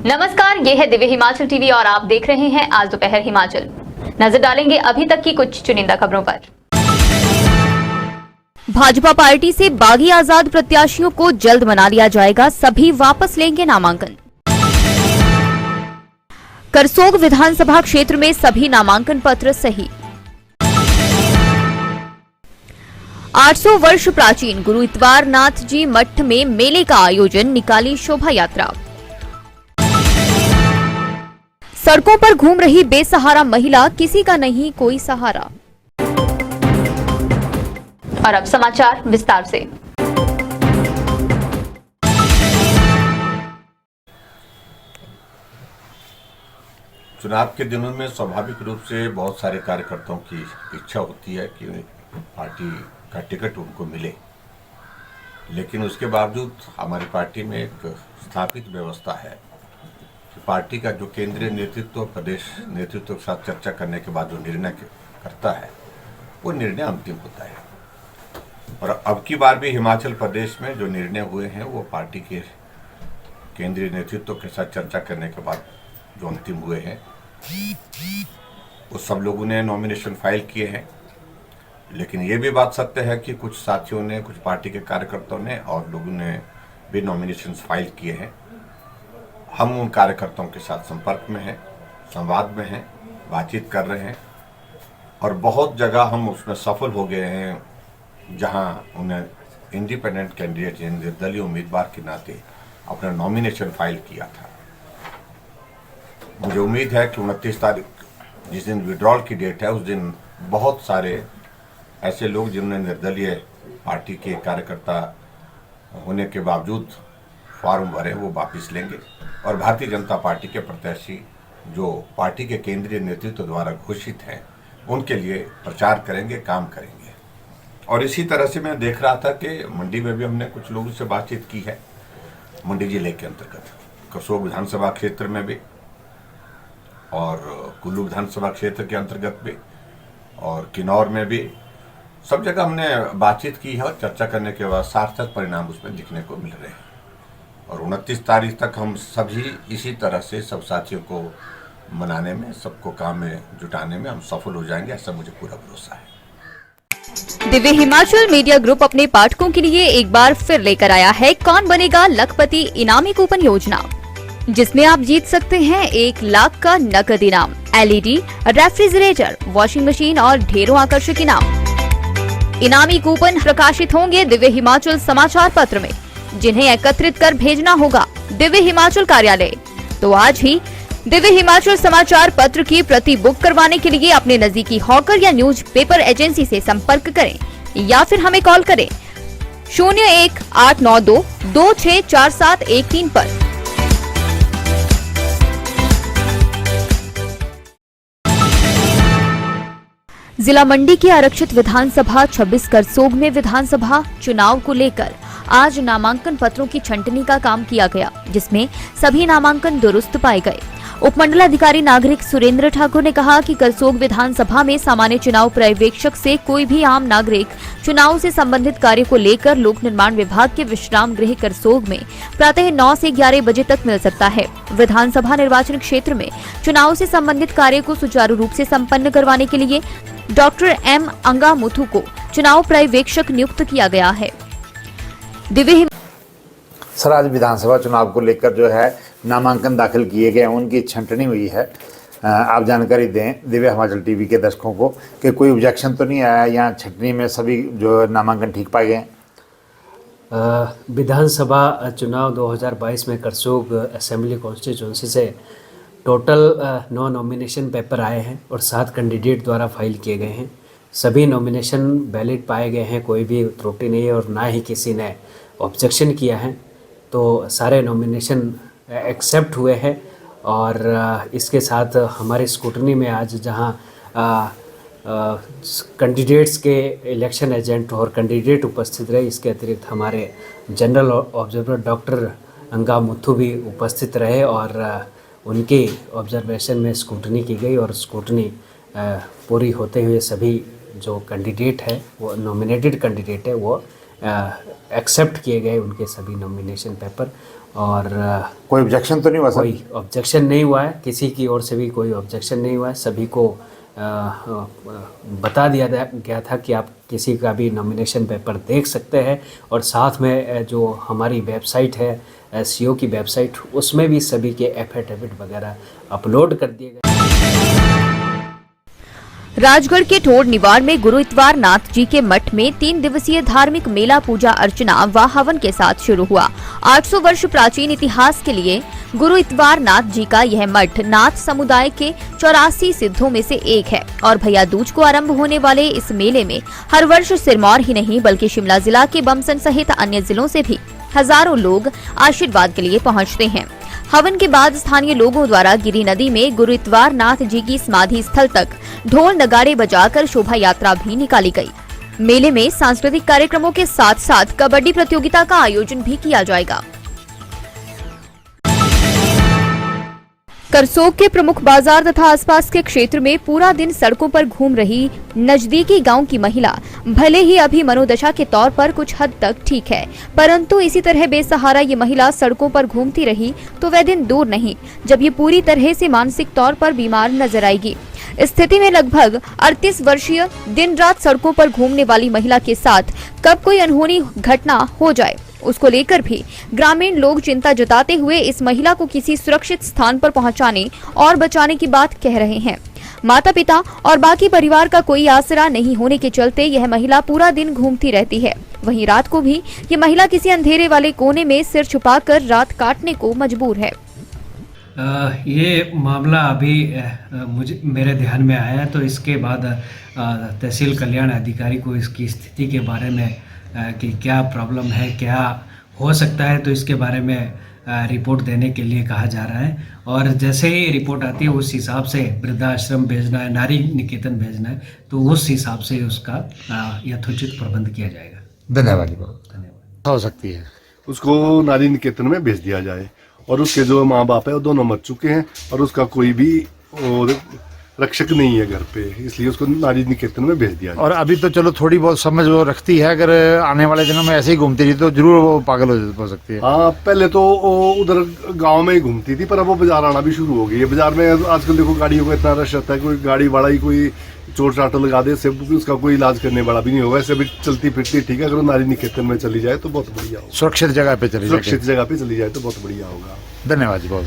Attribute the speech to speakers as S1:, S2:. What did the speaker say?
S1: नमस्कार, ये है दिव्य हिमाचल टीवी और आप देख रहे हैं आज दोपहर हिमाचल। नजर डालेंगे अभी तक की कुछ चुनिंदा खबरों पर। भाजपा पार्टी से बागी आजाद प्रत्याशियों को जल्द मना लिया जाएगा, सभी वापस लेंगे नामांकन। करसोग विधानसभा क्षेत्र में सभी नामांकन पत्र सही। 800 वर्ष प्राचीन गुरु इतवारनाथ जी मठ में मेले का आयोजन, निकाली शोभा यात्रा। सड़कों पर घूम रही बेसहारा महिला, किसी का नहीं कोई सहारा। और अब समाचार विस्तार से।
S2: चुनाव के दिनों में स्वाभाविक रूप से बहुत सारे कार्यकर्ताओं की इच्छा होती है कि पार्टी का टिकट उनको मिले, लेकिन उसके बावजूद हमारी पार्टी में एक स्थापित व्यवस्था है कि पार्टी का जो केंद्रीय नेतृत्व प्रदेश नेतृत्व के साथ चर्चा करने के बाद जो निर्णय करता है वो निर्णय अंतिम होता है। और अब की बार भी हिमाचल प्रदेश में जो निर्णय हुए हैं वो पार्टी के केंद्रीय नेतृत्व के साथ चर्चा करने के बाद जो अंतिम हुए हैं वो सब लोगों ने नॉमिनेशन फाइल किए हैं। लेकिन ये भी बात सत्य है कि कुछ साथियों ने, कुछ पार्टी के कार्यकर्ताओं ने और लोगों ने भी नॉमिनेशन फाइल किए हैं। हम उन कार्यकर्ताओं के साथ संपर्क में हैं, संवाद में हैं, बातचीत कर रहे हैं और बहुत जगह हम उसमें सफल हो गए हैं जहां उन्हें इंडिपेंडेंट कैंडिडेट यानी निर्दलीय उम्मीदवार के नाते अपना नॉमिनेशन फाइल किया था। मुझे उम्मीद है कि 29 तारीख जिस दिन विड्रॉल की डेट है उस दिन बहुत सारे ऐसे लोग जिन्होंने निर्दलीय पार्टी के कार्यकर्ता होने के बावजूद फॉर्म भरे वो वापस लेंगे और भारतीय जनता पार्टी के प्रत्याशी जो पार्टी के केंद्रीय नेतृत्व द्वारा घोषित हैं उनके लिए प्रचार करेंगे, काम करेंगे। और इसी तरह से मैं देख रहा था कि मंडी में भी हमने कुछ लोगों से बातचीत की है, मंडी जिले के अंतर्गत करसोग विधानसभा क्षेत्र में भी और कुल्लू विधानसभा क्षेत्र के अंतर्गत भी और किन्नौर में भी, सब जगह हमने बातचीत की है और चर्चा करने के बाद सार्थक परिणाम उसमें दिखने को मिल रहे हैं। और 29 तारीख तक हम सभी इसी तरह से सब साथियों को मनाने में, सबको काम में जुटाने में हम सफल हो जाएंगे, ऐसा मुझे पूरा भरोसा है।
S1: दिव्य हिमाचल मीडिया ग्रुप अपने पाठकों के लिए एक बार फिर लेकर आया है कौन बनेगा लखपति इनामी कूपन योजना, जिसमें आप जीत सकते हैं 1 लाख का नकद इनाम, LED, रेफ्रिजरेटर, वॉशिंग मशीन और ढेरों आकर्षक इनाम। इनामी कूपन प्रकाशित होंगे दिव्य हिमाचल समाचार पत्र में, जिन्हें एकत्रित कर भेजना होगा दिव्य हिमाचल कार्यालय। तो आज ही दिव्य हिमाचल समाचार पत्र की प्रति बुक करवाने के लिए अपने नजदीकी हॉकर या न्यूज पेपर एजेंसी से संपर्क करें या फिर हमें कॉल करें 01-892 264713 पर। जिला मंडी के आरक्षित विधानसभा 26 करसोग में विधानसभा चुनाव को लेकर आज नामांकन पत्रों की छंटनी का काम किया गया, जिसमें सभी नामांकन दुरुस्त पाए गए। उपमंडलाधिकारी नागरिक सुरेंद्र ठाकुर ने कहा कि करसोग विधानसभा में सामान्य चुनाव पर्यवेक्षक से कोई भी आम नागरिक चुनाव से संबंधित कार्य को लेकर लोक निर्माण विभाग के विश्राम गृह करसोग में प्रातः 9 से 11 बजे तक मिल सकता है। विधानसभा निर्वाचन क्षेत्र में चुनाव से संबंधित कार्य को सुचारू रूप से संपन्न करवाने के लिए डॉक्टर M अंगामुथु को चुनाव पर्यवेक्षक नियुक्त किया गया है।
S3: सर, आज विधानसभा चुनाव को लेकर जो है नामांकन दाखिल किए गए, उनकी छंटनी हुई है। आप जानकारी दें दिव्य हिमाचल टीवी के दर्शकों को कि कोई ऑब्जेक्शन तो नहीं आया, यहाँ छंटनी में सभी जो नामांकन ठीक पाए गए।
S4: विधानसभा चुनाव 2022 में करसोग असेंबली कॉन्स्टिट्यूंसी से टोटल 9 नॉमिनेशन पेपर आए हैं और 7 कैंडिडेट द्वारा फाइल किए गए हैं। सभी नॉमिनेशन वैलिड पाए गए हैं, कोई भी त्रुटि नहीं है और ना ही किसी ने ऑब्जेक्शन किया है। तो सारे नॉमिनेशन एक्सेप्ट हुए हैं और इसके साथ हमारे स्क्रूटनी में आज जहां कैंडिडेट्स के इलेक्शन एजेंट और कैंडिडेट उपस्थित रहे, इसके अतिरिक्त हमारे जनरल ऑब्जर्वर डॉक्टर अंगामुथु भी उपस्थित रहे और उनके ऑब्जर्वेशन में स्क्रूटनी की गई और स्क्रूटनी पूरी होते हुए सभी जो कैंडिडेट है वो नॉमिनेटेड कैंडिडेट है वो एक्सेप्ट किए गए उनके सभी नॉमिनेशन पेपर और
S3: कोई ऑब्जेक्शन तो नहीं हुआ सर?
S4: कोई ऑब्जेक्शन नहीं हुआ है, किसी की ओर से भी कोई ऑब्जेक्शन नहीं हुआ है। सभी को बता दिया गया था कि आप किसी का भी नॉमिनेशन पेपर देख सकते हैं, और साथ में जो हमारी वेबसाइट है सीओ की वेबसाइट, उसमें भी सभी के एफिडेविट वगैरह अपलोड कर दिए गए।
S1: राजगढ़ के ठोड़ निवाड़ में गुरु इतवार नाथ जी के मठ में 3 दिवसीय धार्मिक मेला पूजा अर्चना व हवन के साथ शुरू हुआ। 800 वर्ष प्राचीन इतिहास के लिए गुरु इतवार नाथ जी का यह मठ नाथ समुदाय के 84 सिद्धों में से एक है और भैया दूज को आरंभ होने वाले इस मेले में हर वर्ष सिरमौर ही नहीं बल्कि शिमला जिला के बमसन सहित अन्य जिलों से भी हजारों लोग आशीर्वाद के लिए पहुंचते हैं। हवन के बाद स्थानीय लोगों द्वारा गिरी नदी में गुरु इतवार नाथ जी की समाधि स्थल तक ढोल नगाड़े बजाकर शोभा यात्रा भी निकाली गई। मेले में सांस्कृतिक कार्यक्रमों के साथ साथ कबड्डी प्रतियोगिता का आयोजन भी किया जाएगा। करसोग के प्रमुख बाजार तथा आसपास के क्षेत्र में पूरा दिन सड़कों पर घूम रही नजदीकी गांव की महिला भले ही अभी मनोदशा के तौर पर कुछ हद तक ठीक है, परंतु इसी तरह बेसहारा ये महिला सड़कों पर घूमती रही तो वह दिन दूर नहीं जब ये पूरी तरह से मानसिक तौर पर बीमार नजर आएगी। स्थिति में लगभग 38 वर्षीय दिन रात सड़कों पर घूमने वाली महिला के साथ कब कोई अनहोनी घटना हो जाए उसको लेकर भी ग्रामीण लोग चिंता जताते हुए इस महिला को किसी सुरक्षित स्थान पर पहुंचाने और बचाने की बात कह रहे हैं। माता पिता और बाकी परिवार का कोई आसरा नहीं होने के चलते यह महिला पूरा दिन घूमती रहती है। वहीं रात को भी ये महिला किसी अंधेरे वाले कोने में सिर छुपाकर रात काटने को मजबूर है।
S4: ये मामला अभी मेरे ध्यान में आया, तो इसके बाद तहसील कल्याण अधिकारी को इसकी स्थिति के बारे में कि क्या प्रॉब्लम है, क्या हो सकता है, तो इसके बारे में रिपोर्ट देने के लिए कहा जा रहा है। और जैसे ही रिपोर्ट आती है उस हिसाब से वृद्धाश्रम भेजना है, नारी निकेतन भेजना है, तो उस हिसाब से उसका यथोचित प्रबंध किया जाएगा।
S3: धन्यवाद। धन्यवाद। हो सकती है
S5: उसको नारी निकेतन में भेज दिया जाए, और उसके जो माँ बाप है वो दोनों मर चुके हैं और उसका कोई भी रक्षक नहीं है घर पे, इसलिए उसको नारी निकेतन में भेज दिया जाए।
S3: और अभी तो चलो थोड़ी बहुत समझ वो रखती है, अगर आने वाले दिनों में ऐसे ही घूमती रही तो जरूर वो पागल हो सकती है।
S5: हाँ, पहले तो वो उधर गांव में ही घूमती थी, पर अब वो बाजार आना भी शुरू हो गई है। बाजार में आजकल देखो गाड़ियों का इतना रश रहता है, कोई गाड़ी वाला ही कोई चोट चाट लगा दे, से उसका कोई इलाज करने वाला भी नहीं होगा। ऐसे भी चलती फिरती ठीक है, अगर नारी निकेतन में चली जाए तो बहुत बढ़िया होगा।
S3: सुरक्षित जगह पे चली जाए
S5: तो बहुत बढ़िया होगा।
S3: धन्यवाद जी बहुत।